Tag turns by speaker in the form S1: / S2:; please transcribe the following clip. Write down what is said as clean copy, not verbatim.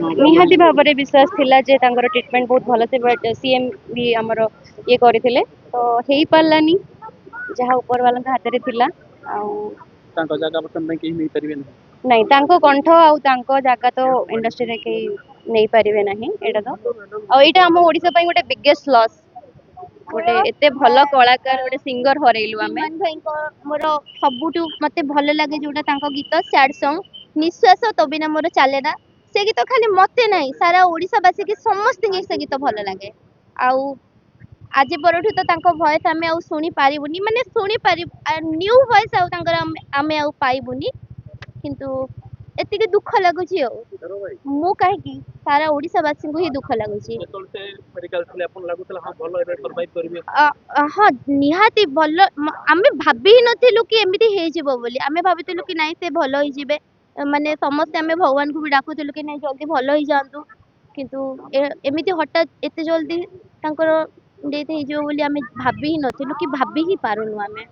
S1: निहाती भाव में विश्वास थिला जे तांकर ट्रीटमेंट बहुत भल से बट सीएम भी हमर ये करथिले तो हेई पारलानी जहाँ ऊपर वाला हाथ रे थिला
S2: तांको जागा बर्तन में केही नहीं परिबे
S1: नहीं तांको कंठ आउ तांको जागा तो इंडस्ट्री रे के नहीं पारिबे नहीं एटा तो आ एटा हम ओडिसा पई गोटे बिगेस्ट लॉस गोटे एते भल कलाकार गोटे सिंगर हरैलु आमे
S3: मान भाई को मोर सबुटु मते भल लागे जोटा तांको गीत सैड सॉन्ग निश्वास तो बिना मोर चले ना से गीत खाली मते नहीं सारा ओडिसा वासी की समस्त के से गीत भल लागे आउ आज परठु तो तांको वॉइस आमे आउ सुनी पारिबुनी माने सुनी पारि न्यू वॉइस आउ तांकर आमे आउ पाइबुनी किंतु एतिके दुख लागुची मु काहे की सारा ओडिसा वासी को ही दुख लागुची
S2: चलते मेडिकल थले अपन लागुतला हां भलो एबे सर्वाइव करबे
S3: हाँ निहाती भल आमे भाबी ही नथिलु कि एमिति हे जिवो बोली आमे भाबितिलु कि नाही से भलो ही जिवे माने समस्त आमे भगवान को भी डाकुतिलु कि नाही जल्दी भलो ही जांतु किंतु एमिति हठात एते जल्दी तांकर डेथ हे जिवो बोली आमे भाबी ही नथिलु कि भाबी ही पारुनु आमे